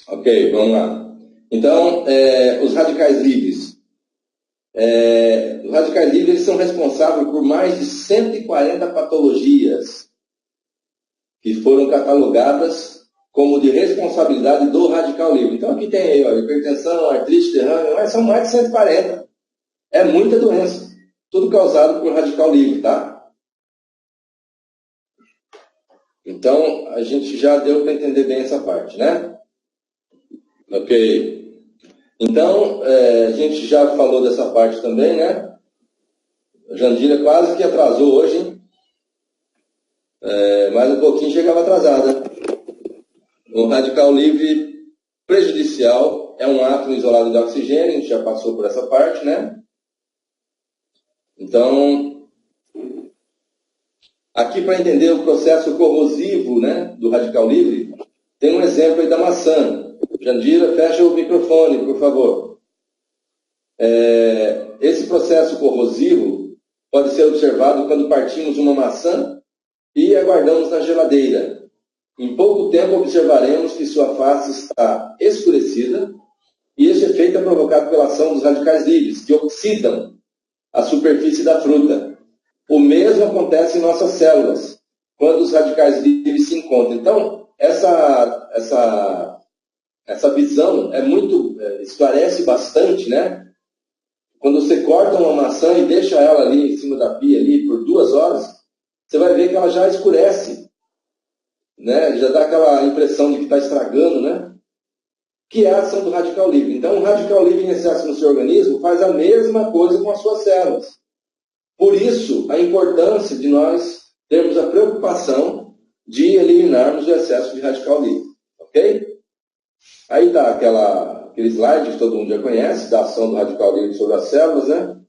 Ok, vamos lá. Então, os radicais livres. Os radicais livres eles são responsáveis por mais de 140 patologias que foram catalogadas como de responsabilidade do radical livre. Então, aqui tem aí, ó, hipertensão, artrite, derrame, mas são mais de 140. É muita doença. Tudo causado por radical livre, tá? Então, a gente já deu para entender bem essa parte, né? Ok. Então, a gente já falou dessa parte também, né? A Jandira quase que atrasou hoje, hein? Mais um pouquinho chegava atrasada. O radical livre prejudicial é um átomo isolado de oxigênio, a gente já passou por essa parte, né? Então, aqui para entender o processo corrosivo, né, do radical livre, tem um exemplo aí da maçã. Jandira, fecha o microfone, por favor. Esse processo corrosivo pode ser observado quando partimos uma maçã e aguardamos na geladeira. Em pouco tempo observaremos que sua face está escurecida e esse efeito é provocado pela ação dos radicais livres, que oxidam a superfície da fruta. O mesmo acontece em nossas células, quando os radicais livres se encontram. Então, essa visão esclarece bastante, né? Quando você corta uma maçã e deixa ela ali em cima da pia ali por 2 horas, você vai ver que ela já escurece, né? Já dá aquela impressão de que está estragando, né? Que é a ação do radical livre. Então, o radical livre em excesso no seu organismo faz a mesma coisa com as suas células. Por isso, a importância de nós termos a preocupação de eliminarmos o excesso de radical livre. Ok? Aí está aquele slide que todo mundo já conhece, da ação do radical livre sobre as células, né?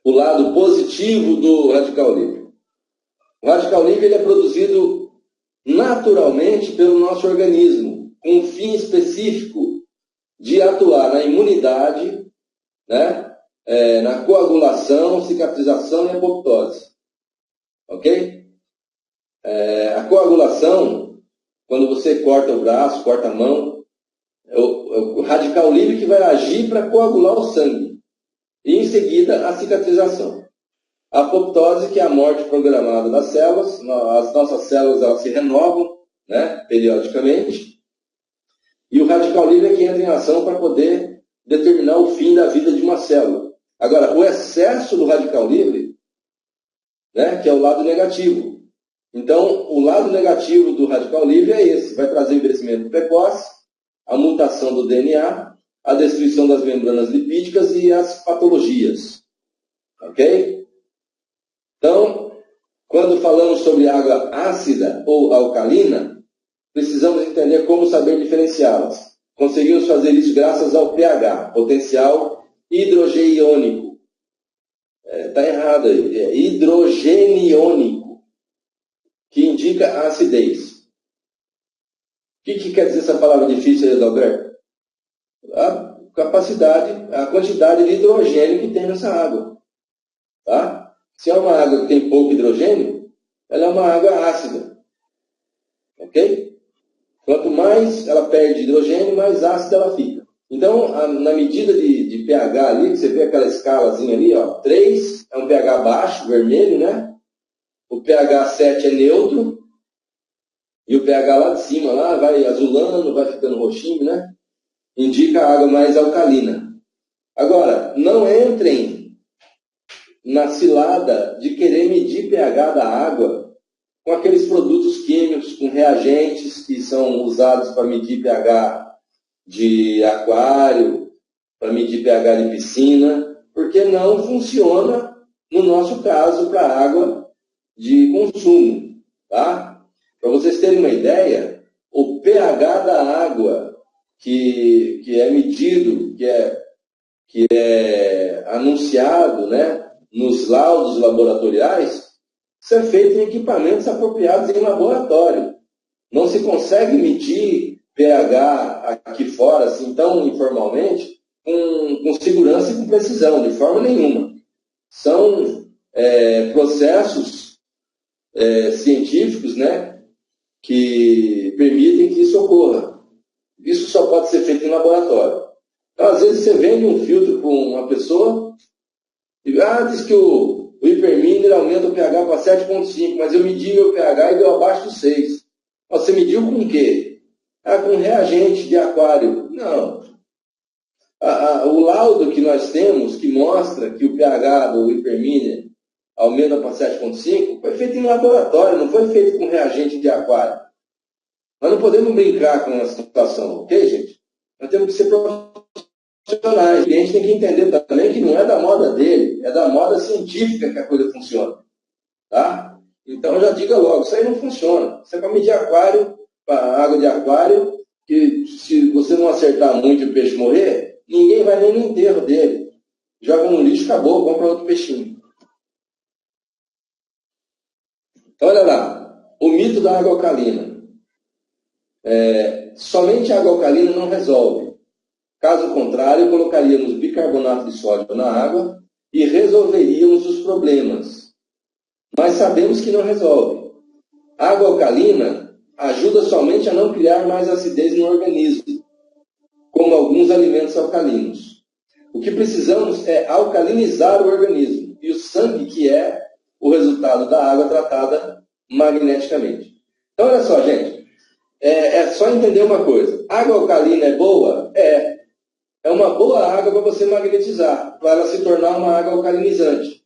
O lado positivo do radical livre. O radical livre ele é produzido naturalmente pelo nosso organismo, com um fim específico de atuar na imunidade, né? Na coagulação, cicatrização e apoptose. Ok? A coagulação, quando você corta o braço, corta a mão, é o radical livre que vai agir para coagular o sangue. E em seguida, a cicatrização. A apoptose, que é a morte programada das células. As nossas células elas se renovam, né, periodicamente. E o radical livre é que entra em ação para poder determinar o fim da vida de uma célula. Agora, o excesso do radical livre, né, que é o lado negativo. Então, o lado negativo do radical livre é esse. Vai trazer envelhecimento precoce, a mutação do DNA, a destruição das membranas lipídicas e as patologias. Ok? Então, quando falamos sobre água ácida ou alcalina, precisamos entender como saber diferenciá-las. Conseguimos fazer isso graças ao pH, potencial hidrogeniônico. Está errado aí. É hidrogeniônico, que indica a acidez. O que quer dizer essa palavra difícil aí, Adalberto? A capacidade, a quantidade de hidrogênio que tem nessa água. Tá? Se é uma água que tem pouco hidrogênio, ela é uma água ácida. Ok? Quanto mais ela perde hidrogênio, mais ácida ela fica. Então, na medida de pH ali, que você vê aquela escalazinha ali, ó, 3 é um pH baixo, vermelho, né? O pH 7 é neutro. E o pH lá de cima lá vai azulando, vai ficando roxinho, né? Indica a água mais alcalina. Agora, não entrem na cilada de querer medir pH da água com aqueles produtos químicos, com reagentes que são usados para medir pH de aquário, para medir pH de piscina, porque não funciona, no nosso caso, para água de consumo. Tá? Para vocês terem uma ideia, o pH da água que é medido, que é anunciado, né, nos laudos laboratoriais, isso é feito em equipamentos apropriados em laboratório. Não se consegue medir pH aqui fora, assim, tão informalmente, com segurança e com precisão, de forma nenhuma. São processos científicos, né, que permitem que isso ocorra. Isso só pode ser feito em laboratório. Então, às vezes, você vende um filtro para uma pessoa e diz que o hiperminer aumenta o pH para 7,5, mas eu medi meu pH e deu abaixo do 6. Você mediu com o quê? Com reagente de aquário. Não. O laudo que nós temos, que mostra que o pH do hiperminer aumenta para 7,5, foi feito em laboratório, não foi feito com reagente de aquário. Nós não podemos brincar com essa situação, ok, gente? Nós temos que ser profissionais. O cliente tem que entender também que não é da moda dele, é da moda científica que a coisa funciona. Tá? Então, já diga logo, isso aí não funciona. Você vai medir aquário, água de aquário, que se você não acertar muito e o peixe morrer, ninguém vai nem no enterro dele. Joga no lixo, acabou, compra outro peixinho. Então, olha lá, o mito da água alcalina. Somente a água alcalina não resolve. Caso contrário, colocaríamos bicarbonato de sódio na água e resolveríamos os problemas. Mas sabemos que não resolve. A água alcalina ajuda somente a não criar mais acidez no organismo, como alguns alimentos alcalinos. O que precisamos é alcalinizar o organismo e o sangue, que é o resultado da água tratada magneticamente. Então, olha só, gente. É só entender uma coisa. Água alcalina é boa? É uma boa água para você magnetizar, para ela se tornar uma água alcalinizante.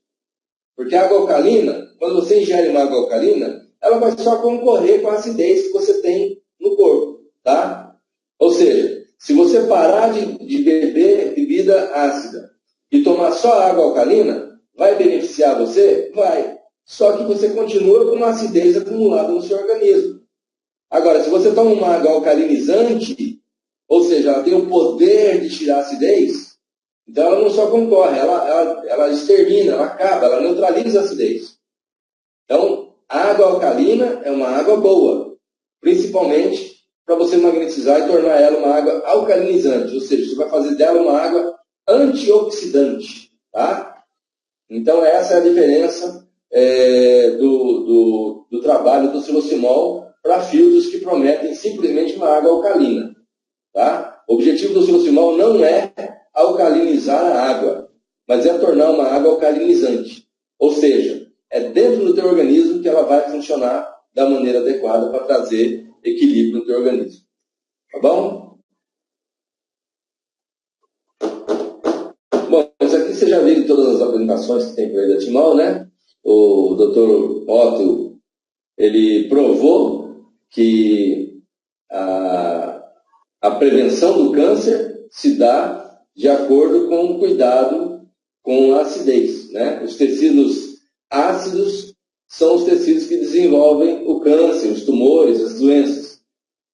Porque a água alcalina, quando você ingere uma água alcalina, ela vai só concorrer com a acidez que você tem no corpo. Tá? Ou seja, se você parar de beber bebida ácida e tomar só água alcalina, vai beneficiar você? Vai. Só que você continua com uma acidez acumulada no seu organismo. Agora, se você toma uma água alcalinizante, ou seja, ela tem o poder de tirar a acidez, então ela não só concorre, ela extermina, ela acaba, ela neutraliza a acidez. Então, a água alcalina é uma água boa, principalmente para você magnetizar e tornar ela uma água alcalinizante, ou seja, você vai fazer dela uma água antioxidante. Tá? Então, essa é a diferença do trabalho do silosimol para filtros que prometem simplesmente uma água alcalina. Tá? O objetivo do silosimol não é alcalinizar a água, mas é tornar uma água alcalinizante. Ou seja, é dentro do teu organismo que ela vai funcionar da maneira adequada para trazer equilíbrio no teu organismo. Tá bom? Bom, isso aqui você já viu em todas as apresentações que tem por aí da Timol, né? O Dr. Otto, ele provou que a prevenção do câncer se dá de acordo com o cuidado com a acidez. Né? Os tecidos ácidos são os tecidos que desenvolvem o câncer, os tumores, as doenças.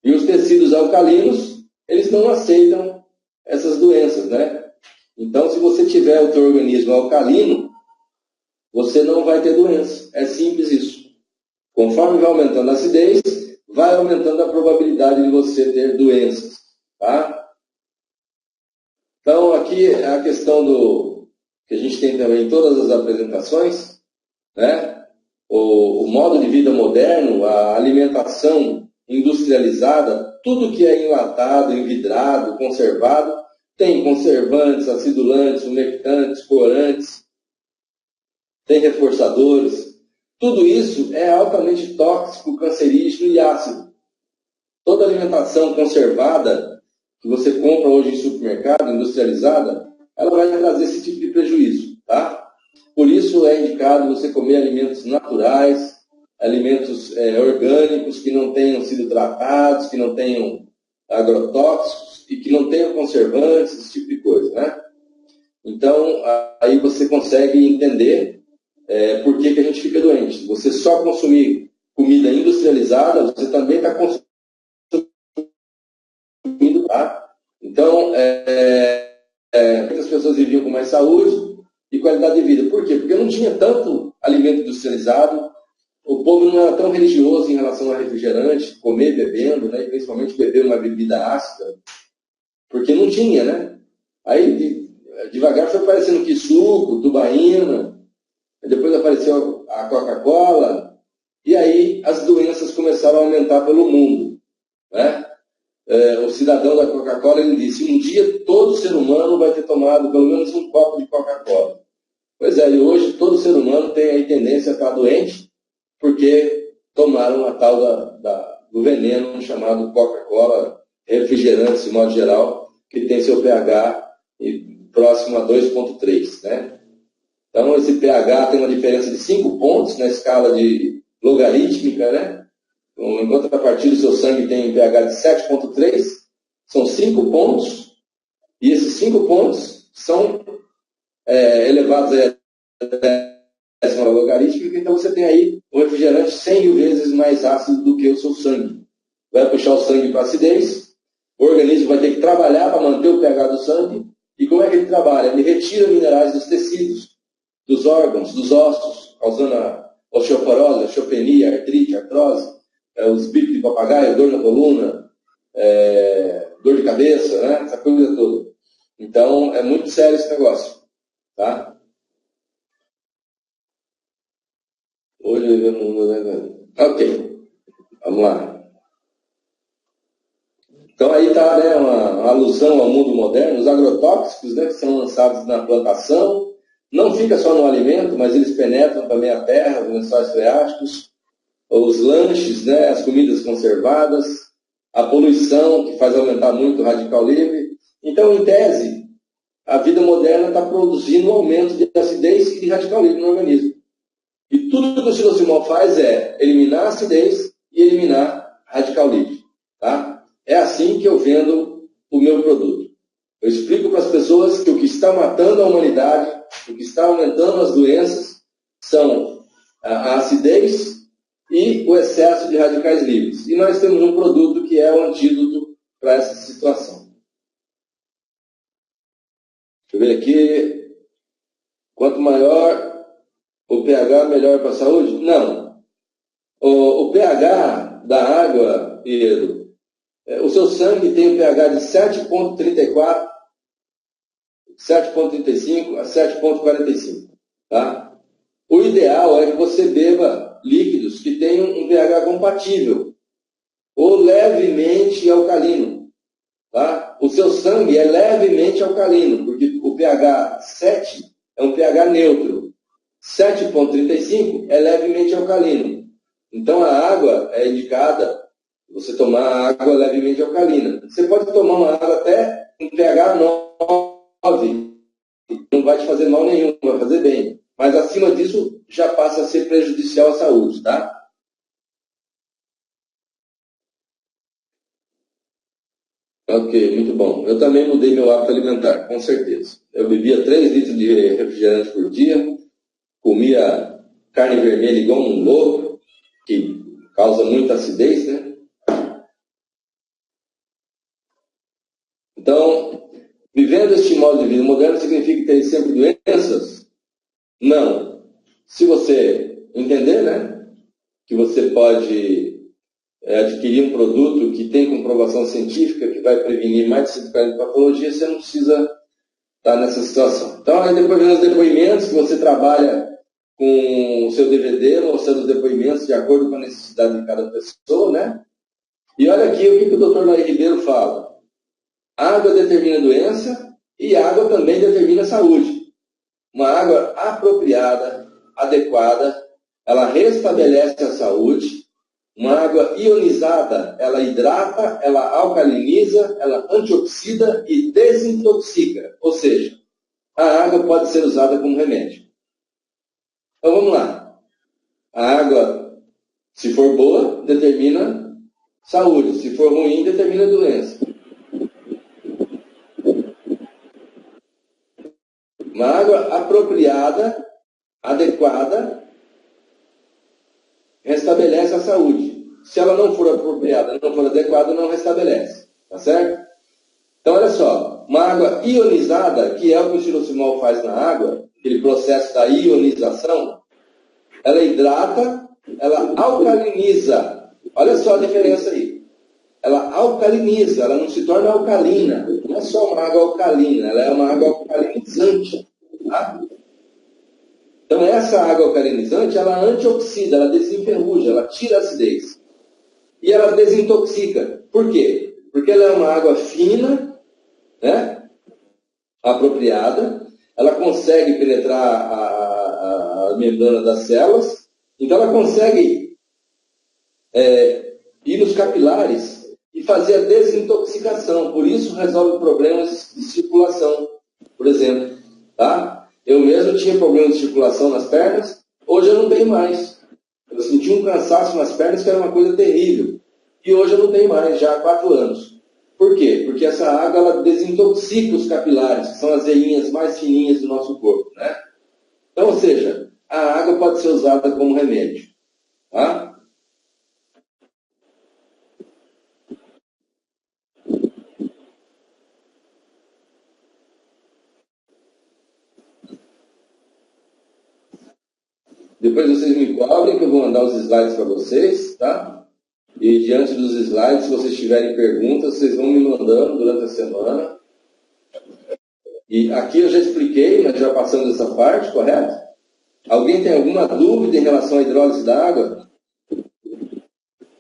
E os tecidos alcalinos, eles não aceitam essas doenças. Né? Então, se você tiver o teu organismo alcalino, você não vai ter doença. É simples isso. Conforme vai aumentando a acidez, vai aumentando a probabilidade de você ter doenças. Tá? Então, aqui é a questão que a gente tem também em todas as apresentações, né? O modo de vida moderno, a alimentação industrializada, tudo que é enlatado, envidrado, conservado, tem conservantes, acidulantes, umectantes, corantes, tem reforçadores. Tudo isso é altamente tóxico, cancerígeno e ácido. Toda alimentação conservada que você compra hoje em supermercado, industrializada, ela vai trazer esse tipo de prejuízo. Tá? Por isso é indicado você comer alimentos naturais, alimentos orgânicos que não tenham sido tratados, que não tenham agrotóxicos e que não tenham conservantes, esse tipo de coisa. Né? Então, aí você consegue entender por que a gente fica doente. Se você só consumir comida industrializada, você também está consumindo. Tá? Então, muitas pessoas viviam com mais saúde e qualidade de vida. Por quê? Porque não tinha tanto alimento industrializado, o povo não era tão religioso em relação a refrigerante, comer, bebendo, né? E principalmente beber uma bebida ácida, porque não tinha, né? Aí, devagar foi aparecendo que suco, tubaína, depois apareceu a Coca-Cola, E aí as doenças começaram a aumentar pelo mundo, né? O cidadão da Coca-Cola, ele disse, um dia todo ser humano vai ter tomado pelo menos um copo de Coca-Cola. Pois é, e hoje todo ser humano tem aí tendência a estar doente porque tomaram a tal do veneno chamado Coca-Cola, refrigerante, de modo geral, que tem seu pH próximo a 2,3, né? Então, esse pH tem uma diferença de 5 pontos na escala de logarítmica, né? Em contrapartida, o seu sangue tem um pH de 7,3, são 5 pontos, e esses 5 pontos são elevados a décima logarítmica, então você tem aí um refrigerante 100 mil vezes mais ácido do que o seu sangue. Vai puxar o sangue para acidez, o organismo vai ter que trabalhar para manter o pH do sangue, e como é que ele trabalha? Ele retira minerais dos tecidos, dos órgãos, dos ossos, causando a osteoporose, osteopenia, artrite, artrose, os bicos de papagaio, dor na coluna, dor de cabeça, né? Essa coisa toda. Então, é muito sério esse negócio, tá? Hoje eu não... Ok, vamos lá. Então, aí está, né, uma alusão ao mundo moderno. Os agrotóxicos, né, que são lançados na plantação, não fica só no alimento, mas eles penetram também a terra, os lençóis freáticos, os lanches, né, as comidas conservadas, a poluição, que faz aumentar muito o radical livre. Então, em tese, a vida moderna está produzindo um aumento de acidez e de radical livre no organismo. E tudo que o xilocimol faz é eliminar a acidez e eliminar radical livre. Tá? É assim que eu vendo o meu produto. Eu explico para as pessoas que o que está matando a humanidade, o que está aumentando as doenças, são a acidez e o excesso de radicais livres. E nós temos um produto que é o antídoto para essa situação. Deixa eu ver aqui. Quanto maior o pH, melhor para a saúde? Não. O pH da água, Pedro, o seu sangue tem um pH de 7,34, 7,35 a 7,45. Tá? O ideal é que você beba líquidos que tenham um pH compatível ou levemente alcalino. Tá? O seu sangue é levemente alcalino, porque o pH 7 é um pH neutro. 7,35 é levemente alcalino. Então a água é indicada você tomar água levemente alcalina. Você pode tomar uma água até um pH 9, não vai te fazer mal nenhum, vai fazer bem. Mas acima disso já passa a ser prejudicial à saúde, tá? Ok, muito bom. Eu também mudei meu hábito alimentar, com certeza. Eu bebia 3 litros de refrigerante por dia, comia carne vermelha igual um louco, que causa muita acidez, né? Então, vivendo este modo de vida moderno significa ter sempre doenças? Não. Se você entender, né, que você pode adquirir um produto que tem comprovação científica, que vai prevenir mais de 140 patologias, você não precisa estar nessa situação. Então, aí depois vem os depoimentos, que você trabalha com o seu DVD, mostrando os depoimentos de acordo com a necessidade de cada pessoa, né? E olha aqui o que o Dr. Laí Ribeiro fala. Água determina a doença e água também determina a saúde. Uma água apropriada, adequada, ela restabelece a saúde. Uma água ionizada, ela hidrata, ela alcaliniza, ela antioxida e desintoxica. Ou seja, a água pode ser usada como remédio. Então vamos lá. A água, se for boa, determina saúde. Se for ruim, determina doença. Uma água apropriada, adequada, restabelece a saúde. Se ela não for apropriada, não for adequada, não restabelece. Tá certo? Então, olha só. Uma água ionizada, que é o que o xilocimol faz na água, aquele processo da ionização, ela hidrata, ela alcaliniza. Olha só a diferença aí. Ela alcaliniza, ela não se torna alcalina. Não é só uma água alcalina, ela é uma água alcalinizante. Tá? Então, essa água alcalinizante, ela antioxida, ela desenferruja, ela tira a acidez. E ela desintoxica. Por quê? Porque ela é uma água fina, né? Apropriada, ela consegue penetrar a membrana das células, então ela consegue ir nos capilares e fazer a desintoxicação. Por isso resolve problemas de circulação, por exemplo. Tá? Eu mesmo tinha problemas de circulação nas pernas, hoje eu não tenho mais. Eu senti um cansaço nas pernas que era uma coisa terrível. E hoje eu não tenho mais, já há 4 anos. Por quê? Porque essa água ela desintoxica os capilares, que são as veinhas mais fininhas do nosso corpo. Né? Então, ou seja, a água pode ser usada como remédio. Tá? Depois vocês me cobrem que eu vou mandar os slides para vocês, tá? E diante dos slides, se vocês tiverem perguntas, vocês vão me mandando durante a semana. E aqui eu já expliquei, nós já passamos essa parte, correto? Alguém tem alguma dúvida em relação à hidrólise da água?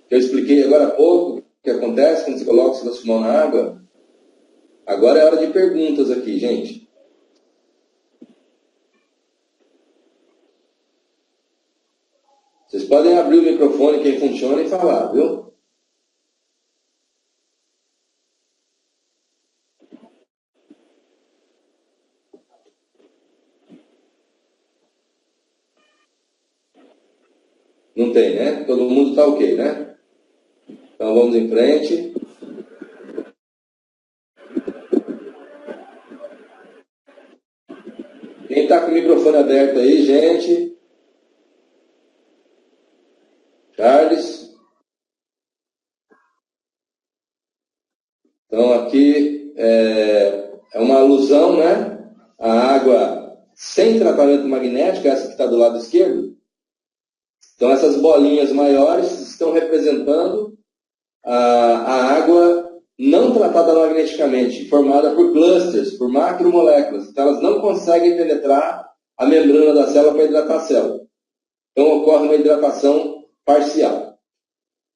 Eu expliquei agora há pouco o que acontece quando você coloca o silocimol na água. Agora é hora de perguntas aqui, gente. Vocês podem abrir o microfone, quem funciona, e falar, viu? Não tem, né? Todo mundo está ok, né? Então vamos em frente. Quem está com o microfone aberto aí, gente? Charles? Então aqui é uma alusão, né? A água sem tratamento magnético, essa que está do lado esquerdo. Então essas bolinhas maiores estão representando a água não tratada magneticamente, formada por clusters, por macromoléculas. Então elas não conseguem penetrar a membrana da célula para hidratar a célula. Então ocorre uma hidratação parcial.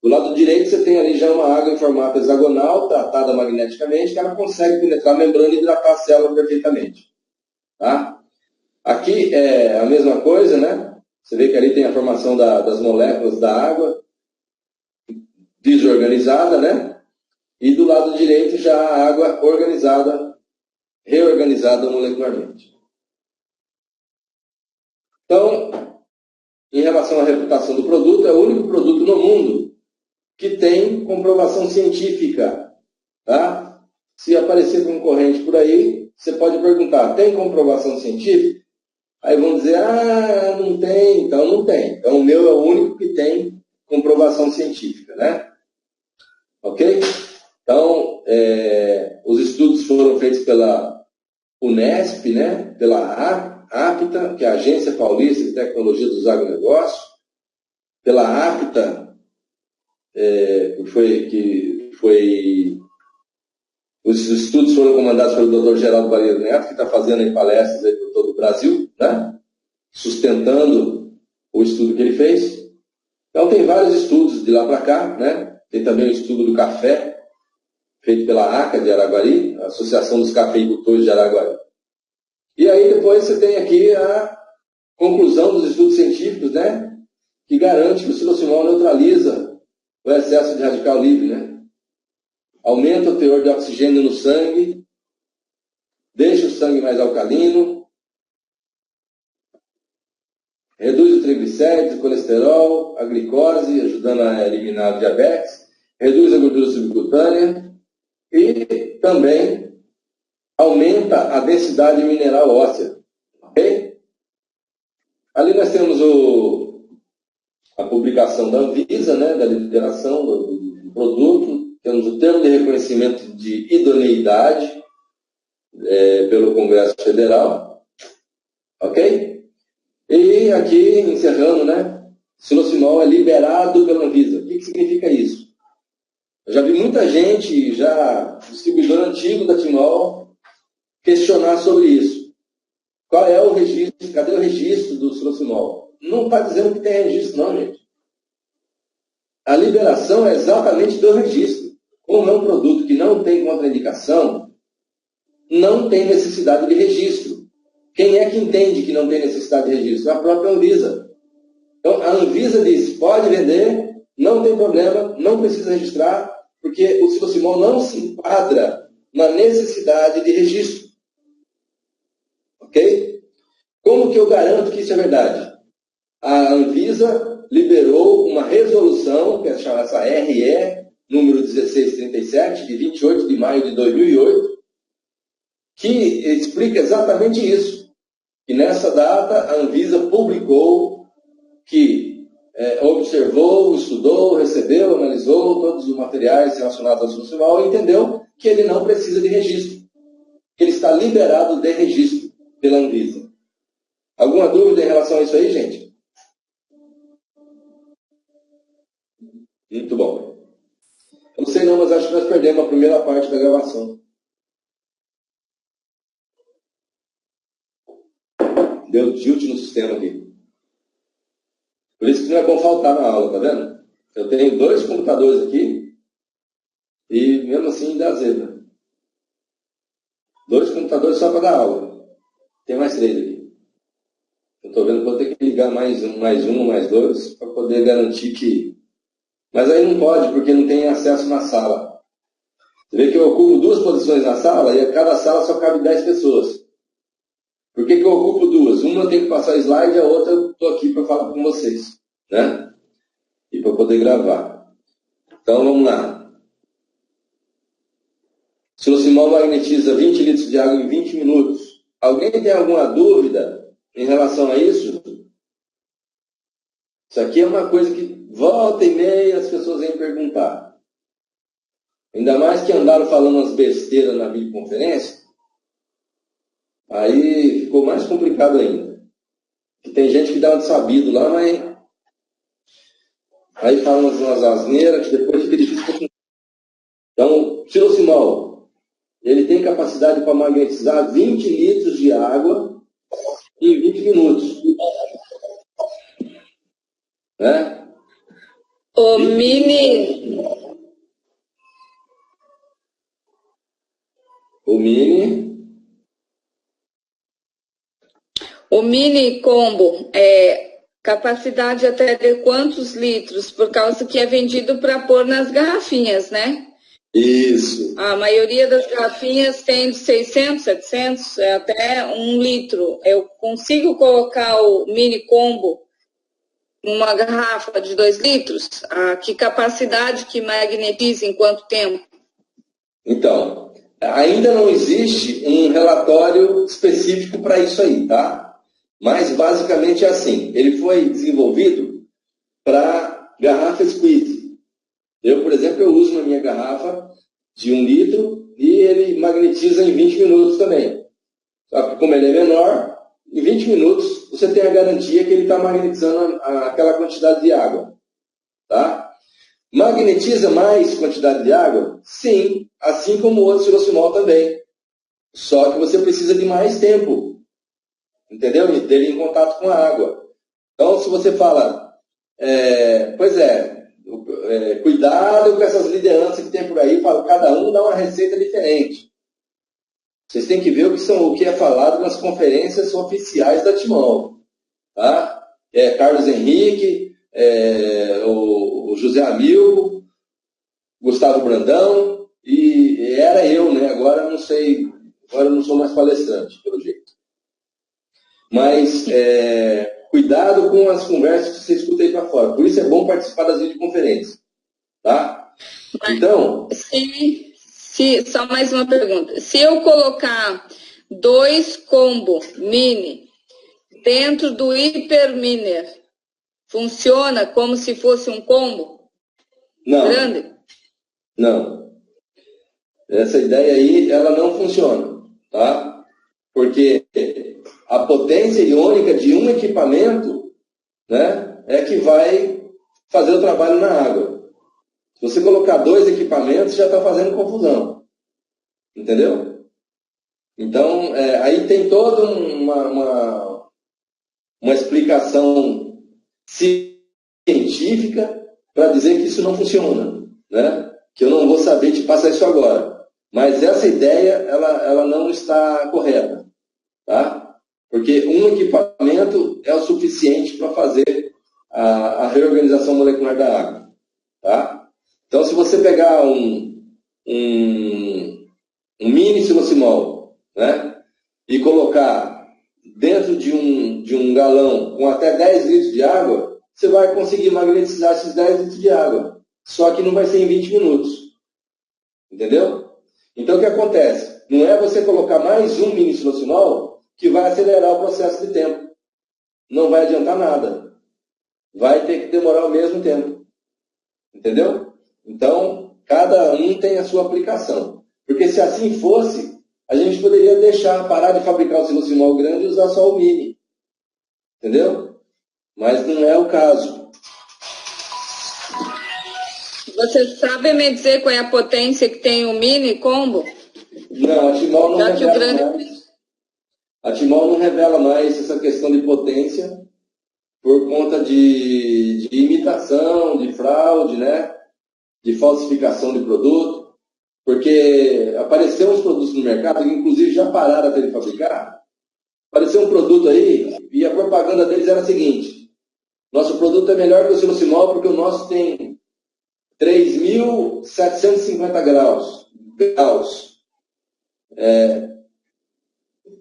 Do lado direito você tem ali já uma água em formato hexagonal, tratada magneticamente, que ela consegue penetrar a membrana e hidratar a célula perfeitamente. Tá? Aqui é a mesma coisa, né? Você vê que ali tem a formação das moléculas da água, desorganizada, né? E do lado direito já a água organizada, reorganizada molecularmente. Então, em relação à reputação do produto, é o único produto no mundo que tem comprovação científica. Tá? Se aparecer concorrente por aí, você pode perguntar, tem comprovação científica? Aí vão dizer, não tem, então não tem. Então o meu é o único que tem comprovação científica, né? Ok? Então, os estudos foram feitos pela Unesp, né? Pela APTA, que é a Agência Paulista de Tecnologia dos Agronegócios, pela APTA, os estudos foram comandados pelo Dr. Geraldo Barreiro Neto, que está fazendo aí palestras aí por todo o Brasil, né? Sustentando o estudo que ele fez. Então, tem vários estudos de lá para cá, né? Tem também o estudo do café, feito pela ACA de Araguari, a Associação dos Cafeicultores de Araguari. E aí depois você tem aqui a conclusão dos estudos científicos, né? Que garante que o silocimol neutraliza o excesso de radical livre, né? Aumenta o teor de oxigênio no sangue, deixa o sangue mais alcalino, reduz o triglicérides, o colesterol, a glicose, ajudando a eliminar o diabetes, reduz a gordura subcutânea e também aumenta a densidade mineral óssea. Ok? Ali nós temos a publicação da Anvisa, né, da liberação do produto, temos o termo de reconhecimento de idoneidade pelo Congresso Federal. Ok? E aqui, encerrando, né, silocimol é liberado pela Anvisa. O que significa isso? Eu já vi muita gente, distribuidor antigo da Timol, questionar sobre isso. Qual é o registro? Cadê o registro do Sulocimol? Não está dizendo que tem registro, não, gente. A liberação é exatamente do registro. Como é um produto que não tem contraindicação, não tem necessidade de registro. Quem é que entende que não tem necessidade de registro? A própria Anvisa. Então, a Anvisa diz, pode vender, não tem problema, não precisa registrar, porque o Sulocimol não se enquadra na necessidade de registro. Ok? Como que eu garanto que isso é verdade? A Anvisa liberou uma resolução, que é chamada essa RE, número 1637, de 28 de maio de 2008, que explica exatamente isso. Que nessa data a Anvisa publicou que observou, estudou, recebeu, analisou todos os materiais relacionados ao Sulocimol e entendeu que ele não precisa de registro. Que ele está liberado de registro pela Anvisa. Alguma dúvida em relação a isso aí, gente? Muito bom. Eu não sei não, mas acho que nós perdemos a primeira parte da gravação. Deu tilt no sistema aqui. Por isso que não é bom faltar na aula, tá vendo? Eu tenho 2 computadores aqui e mesmo assim dá zebra. 2 computadores só para dar aula. Tem mais 3 aqui. Eu estou vendo que vou ter que ligar mais um, mais 2, para poder garantir que... Mas aí não pode, porque não tem acesso na sala. Você vê que eu ocupo 2 posições na sala e a cada sala só cabe 10 pessoas. Por que eu ocupo 2? Uma eu tenho que passar slide, a outra eu estou aqui para falar com vocês. Né? E para poder gravar. Então vamos lá. Sulocimol magnetiza 20 litros de água em 20 minutos. Alguém tem alguma dúvida em relação a isso? Isso aqui é uma coisa que volta e meia as pessoas vêm perguntar. Ainda mais que andaram falando umas besteiras na videoconferência. Aí ficou mais complicado ainda. Que tem gente que dá um sabido lá, mas... Aí fala umas asneiras que depois fica difícil. Então, Sulocimol, ele tem capacidade para magnetizar 20 litros de água em 20 minutos. Né? O Mini... O Mini Combo capacidade até de quantos litros? Por causa que é vendido para pôr nas garrafinhas, né? Isso. A maioria das garrafinhas tem de 600, 700, até 1 litro. Eu consigo colocar o Mini Combo numa garrafa de 2 litros? Que capacidade que magnetiza em quanto tempo? Então, ainda não existe um relatório específico para isso aí, tá? Mas basicamente é assim. Ele foi desenvolvido para garrafa squeeze. Eu, por exemplo, eu uso na minha garrafa de 1 litro e ele magnetiza em 20 minutos também. Só que como ele é menor, em 20 minutos você tem a garantia que ele está magnetizando aquela quantidade de água. Tá? Magnetiza mais quantidade de água? Sim, assim como o outro Sulocimol também. Só que você precisa de mais tempo. Entendeu? Dele em contato com a água. Então, se você fala, cuidado com essas lideranças que tem por aí, cada um dá uma receita diferente. Vocês têm que ver o que é falado nas conferências oficiais da Timol. Tá? Carlos Henrique, o José Amilco, Gustavo Brandão, e era eu, né? Agora não sei, agora eu não sou mais palestrante, pelo jeito. Mas cuidado com as conversas que você escuta aí para fora. Por isso é bom participar das videoconferências. Tá? Então... Só mais uma pergunta. Se eu colocar 2 combo mini dentro do hiperminer, funciona como se fosse um combo grande? Não. Essa ideia aí, ela não funciona. Tá? Porque a potência iônica de um equipamento, né, é que vai fazer o trabalho na água. Se você colocar 2 equipamentos, já está fazendo confusão. Entendeu? Então, aí tem toda uma explicação científica para dizer que isso não funciona, né? Que eu não vou saber te passar isso agora. Mas essa ideia, ela não está correta, tá? Porque um equipamento é o suficiente para fazer a reorganização molecular da água, tá? Então, se você pegar um mini silocimol, né? E colocar dentro de um galão com até 10 litros de água, você vai conseguir magnetizar esses 10 litros de água. Só que não vai ser em 20 minutos. Entendeu? Então, o que acontece? Não é você colocar mais um mini silocimol que vai acelerar o processo de tempo. Não vai adiantar nada. Vai ter que demorar o mesmo tempo. Entendeu? Então, cada um tem a sua aplicação. Porque se assim fosse, a gente poderia parar de fabricar o silocimol grande e usar só o mini. Entendeu? Mas não é o caso. Você sabe me dizer qual é a potência que tem o mini combo? Não, a Timol não revela mais. A Timol não revela mais essa questão de potência por conta de imitação, de fraude, né? De falsificação de produto. Porque apareceram uns produtos no mercado que inclusive já pararam até de fabricar. Apareceu um produto aí e a propaganda deles era a seguinte: nosso produto é melhor que o silocimol porque o nosso tem 3.750 graus.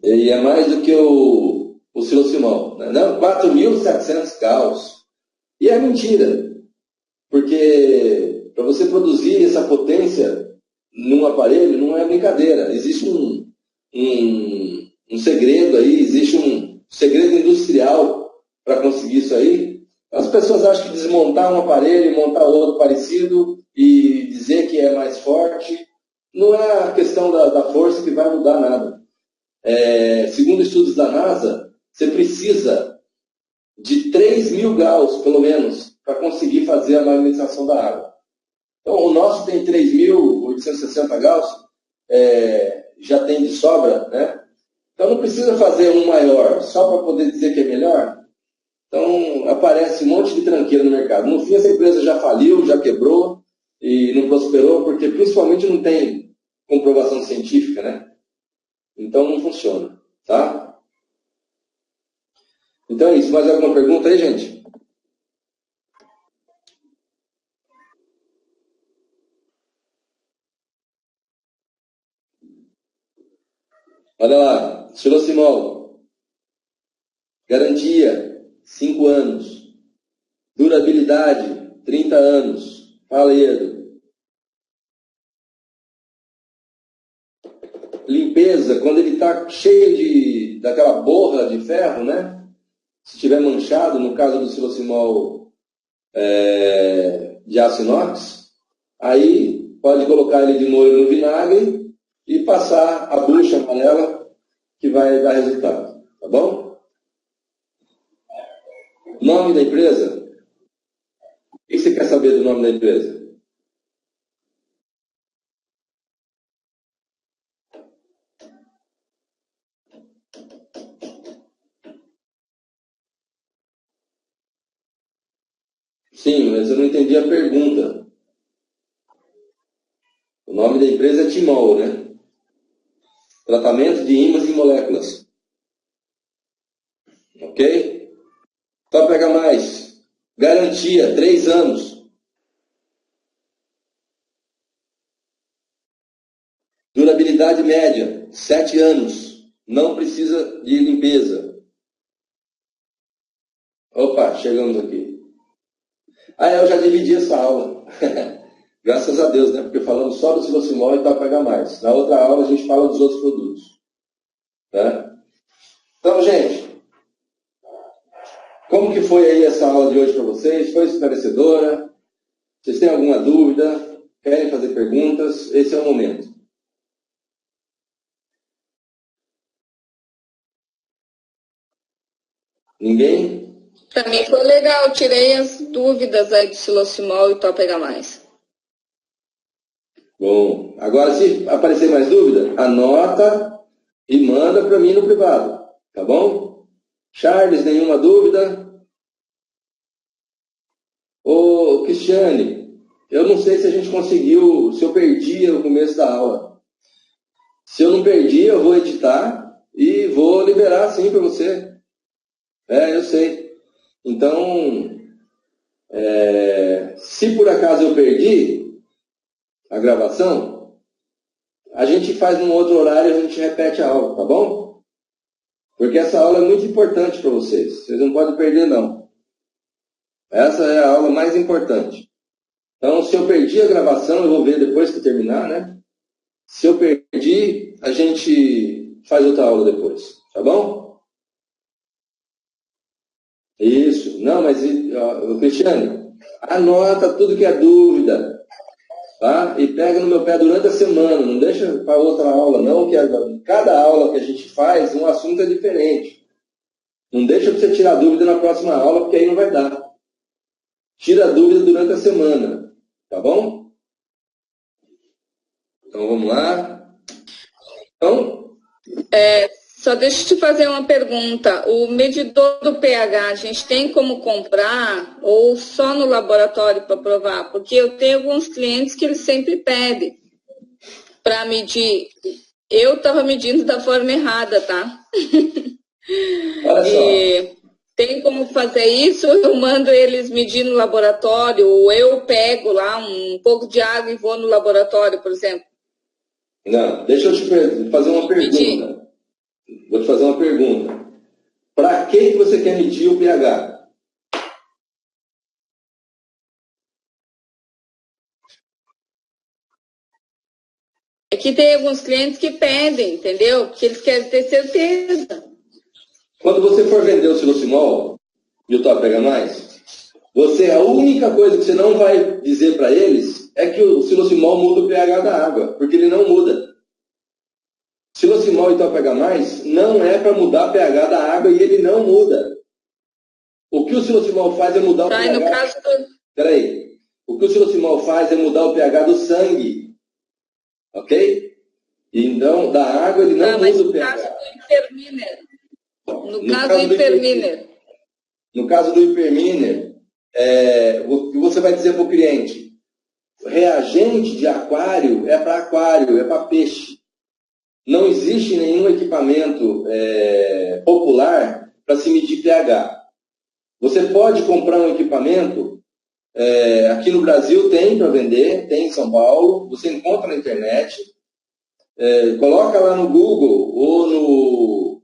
E é mais do que o silocimol. Né? Não, 4.700 graus. E é mentira. Porque para você produzir essa potência num aparelho não é brincadeira. Existe um segredo aí, existe um segredo industrial para conseguir isso aí. As pessoas acham que desmontar um aparelho e montar outro parecido e dizer que é mais forte, não é a questão da força que vai mudar nada. Segundo estudos da NASA, você precisa de 3.000 graus, pelo menos, para conseguir fazer a magnetização da água. Então, o nosso tem 3.860 graus, já tem de sobra, né? Então, não precisa fazer um maior, só para poder dizer que é melhor. Então, aparece um monte de tranqueira no mercado. No fim, essa empresa já faliu, já quebrou e não prosperou, porque principalmente não tem comprovação científica, né? Então, não funciona, tá? Então é isso. Mais alguma pergunta aí, gente? Olha lá, silocimol. Garantia, 5 anos. Durabilidade, 30 anos. Fala aí, Edu. Limpeza, quando ele está cheio daquela borra de ferro, né? Se estiver manchado, no caso do silocimol de aço inox, aí pode colocar ele de molho no vinagre e passar a bucha amarela que vai dar resultado. Tá bom? Nome da empresa? O que você quer saber do nome da empresa? Sim, mas eu não entendi a pergunta. O nome da empresa é Timol, né? Tratamento de ímãs e moléculas. Ok? Só pega mais. Garantia, 3 anos. Durabilidade média, 7 anos. Não precisa de limpeza. Opa, chegamos aqui. Eu já dividi essa aula. Graças a Deus, né? Porque falamos só do silocimol e para pegar mais. Na outra aula a gente fala dos outros produtos. Tá? Então, gente, como que foi aí essa aula de hoje para vocês? Foi esclarecedora? Vocês têm alguma dúvida? Querem fazer perguntas? Esse é o momento. Ninguém? Para mim foi legal, tirei as dúvidas aí do silocimol e tópega mais. Bom, agora se aparecer mais dúvida, anota e manda para mim no privado, tá bom? Charles, nenhuma dúvida? Ô, Cristiane, eu não sei se a gente conseguiu, se eu perdi o começo da aula. Se eu não perdi, eu vou editar e vou liberar sim para você. Eu sei. Então, se por acaso eu perdi a gravação, a gente faz num outro horário e a gente repete a aula, tá bom? Porque essa aula é muito importante para vocês. Vocês não podem perder, não. Essa é a aula mais importante. Então, se eu perdi a gravação, eu vou ver depois que terminar, né? Se eu perdi, a gente faz outra aula depois, tá bom? Isso. Não, mas, Cristiane, anota tudo que é dúvida, tá? E pega no meu pé durante a semana, não deixa para outra aula, não, que cada aula que a gente faz, um assunto é diferente. Não deixa para você tirar dúvida na próxima aula, porque aí não vai dar. Tira a dúvida durante a semana, tá bom? Então, vamos lá. Então... Só deixa eu te fazer uma pergunta. O medidor do pH, a gente tem como comprar ou só no laboratório para provar? Porque eu tenho alguns clientes que eles sempre pedem para medir. Eu estava medindo da forma errada, tá? Olha só. Tem como fazer isso? Eu mando eles medir no laboratório, ou eu pego lá um pouco de água e vou no laboratório, por exemplo? Não, deixa eu te fazer uma pergunta. Vou te fazer uma pergunta. Para que você quer medir o pH? É que tem alguns clientes que pedem, entendeu? Porque eles querem ter certeza. Quando você for vender o Silosimol e o Top Pega Mais, a única coisa que você não vai dizer para eles é que o Silosimol muda o pH da água, porque ele não muda. Silosimol e Top Pega Mais não é para mudar o pH da água e ele não muda. O que o Silosimol faz é mudar o pH... No caso do... Peraí. O que o Silosimol faz é mudar o pH do sangue. Ok? Então, da água ele não muda o pH. No caso do Hyperminer. No caso do Hyperminer, o que você vai dizer para o cliente? Reagente de aquário é para aquário, é para peixe. Não existe nenhum equipamento popular para se medir pH. Você pode comprar um equipamento, aqui no Brasil tem para vender, tem em São Paulo, você encontra na internet, coloca lá no Google ou no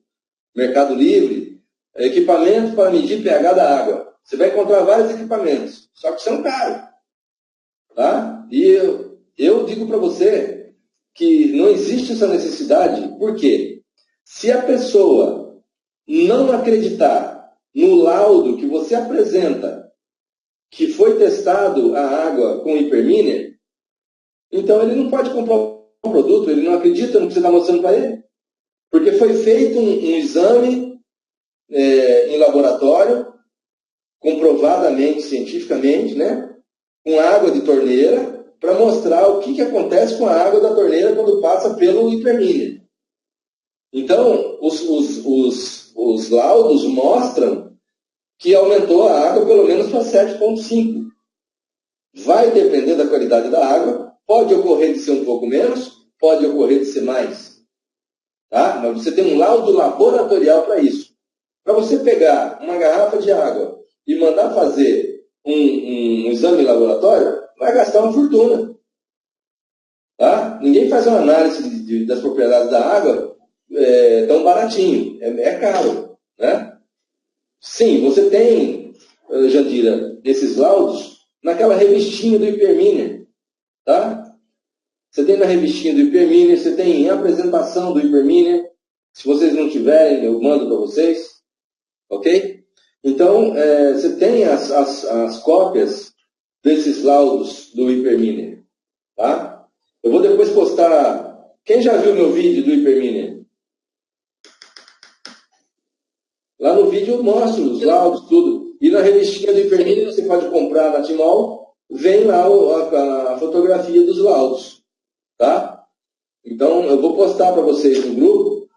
Mercado Livre, equipamento para medir pH da água. Você vai encontrar vários equipamentos, só que são caros. Tá? E eu digo para você que não existe essa necessidade, por quê? Se a pessoa não acreditar no laudo que você apresenta, que foi testado a água com Hyperminer, então ele não pode comprar um produto, ele não acredita no que você está mostrando para ele. Porque foi feito um exame em laboratório, comprovadamente, cientificamente, né, com água de torneira, para mostrar o que acontece com a água da torneira quando passa pelo Hyperminer. Então, os laudos mostram que aumentou a água pelo menos para 7,5. Vai depender da qualidade da água, pode ocorrer de ser um pouco menos, pode ocorrer de ser mais. Tá? Mas você tem um laudo laboratorial para isso. Para você pegar uma garrafa de água e mandar fazer um exame em laboratório, vai gastar uma fortuna. Tá? Ninguém faz uma análise das propriedades da água tão baratinho. É caro. Né? Sim, você tem, Jandira, esses laudos naquela revistinha do Hyperminer. Tá? Você tem na revistinha do Hyperminer, você tem a apresentação do Hyperminer. Se vocês não tiverem, eu mando para vocês. Ok? Então, você tem as cópias desses laudos do Hyperminer. Tá? Eu vou depois postar. Quem já viu meu vídeo do Hyperminer? Lá no vídeo eu mostro os laudos, tudo. E na revistinha do Hyperminer, você pode comprar na Timol, vem lá a fotografia dos laudos. Tá? Então, eu vou postar para vocês no grupo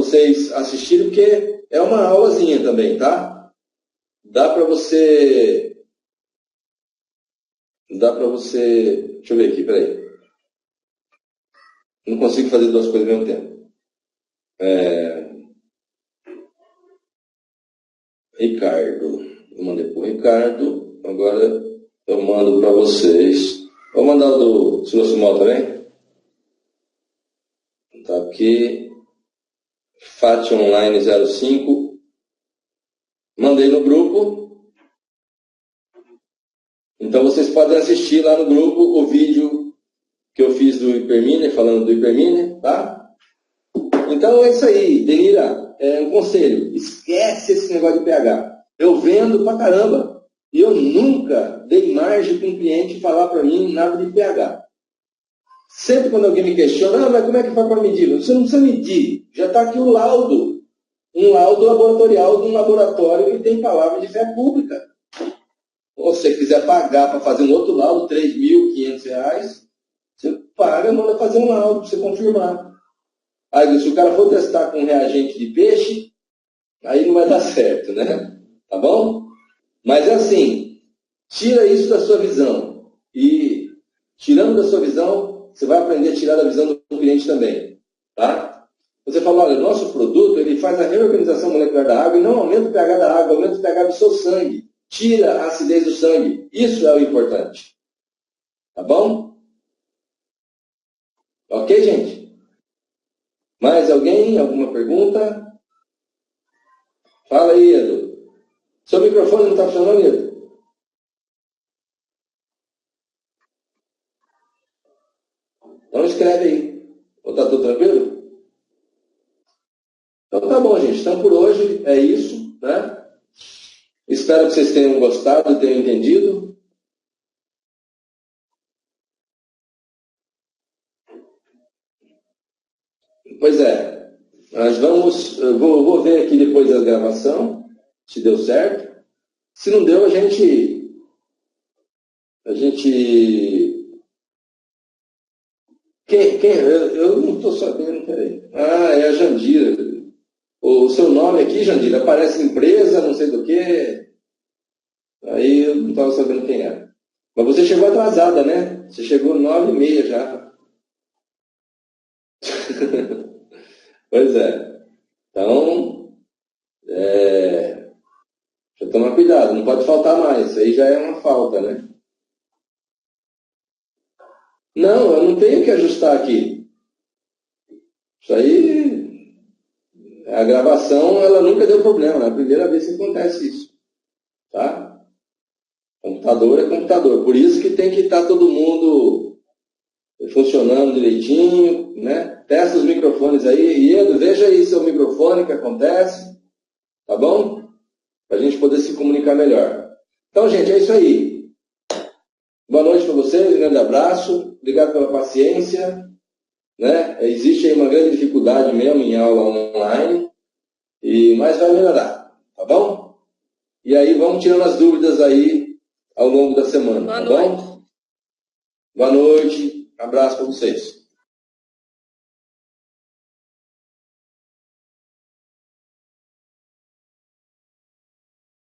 vocês assistirem, porque é uma aulazinha também, tá? Dá para você... Deixa eu ver aqui, peraí. Não consigo fazer duas coisas ao mesmo tempo. Ricardo. Eu mandei para o Ricardo. Agora eu mando para vocês. Vou mandar o do Silocimol também. Tá aqui. FAT Online 05. Mandei no grupo. Então vocês podem assistir lá no grupo o vídeo que eu fiz do Hyperminer, falando do Hyperminer, tá? Então é isso aí, Denira, um conselho, esquece esse negócio de pH. Eu vendo pra caramba, e eu nunca dei margem para um cliente falar para mim nada de pH. Sempre quando alguém me questiona, mas como é que faz para medir? Você não precisa medir, já está aqui o laudo, um laudo laboratorial de um laboratório que tem palavra de fé pública. Ou se você quiser pagar para fazer um outro laudo, R$ 3.500, você paga e manda fazer um laudo para você confirmar. Aí, se o cara for testar com reagente de peixe, aí não vai dar certo, né? Tá bom? Mas é assim, tira isso da sua visão. E, tirando da sua visão, você vai aprender a tirar da visão do cliente também. Tá? Você fala, olha, nosso produto, ele faz a reorganização molecular da água e não aumenta o pH da água, aumenta o pH do seu sangue. Tira a acidez do sangue. Isso é o importante. Tá bom? Ok, gente? Mais alguém? Alguma pergunta? Fala aí, Edu. Seu microfone não está funcionando, Edu? Então escreve aí. Ou tá tudo tranquilo? Então tá bom, gente. Então por hoje é isso, né? Espero que vocês tenham gostado e tenham entendido. Pois é. Nós vamos... Eu vou ver aqui depois da gravação, se deu certo. Se não deu, a gente eu não estou sabendo, peraí. Ah, é a Jandira. O seu nome aqui, Jandira, aparece empresa, não sei do que. Aí eu não estava sabendo quem era. Mas você chegou atrasada, né? Você chegou 9h30 já. Pois é. Então, deixa eu tomar cuidado, não pode faltar mais. Isso aí já é uma falta, né? Não, eu não tenho que ajustar aqui. Isso aí, a gravação, ela nunca deu problema. É a primeira vez que acontece isso. Tá? Computador é computador. Por isso que tem que estar todo mundo funcionando direitinho, né? Testa os microfones aí. Edu, veja aí seu microfone, que acontece. Tá bom? Para a gente poder se comunicar melhor. Então, gente, é isso aí. Boa noite para vocês, um grande abraço. Obrigado pela paciência. Né? Existe aí uma grande dificuldade mesmo em aula online, mas vai melhorar, tá bom? E aí vamos tirando as dúvidas aí ao longo da semana, tá bom? Boa noite, abraço para vocês.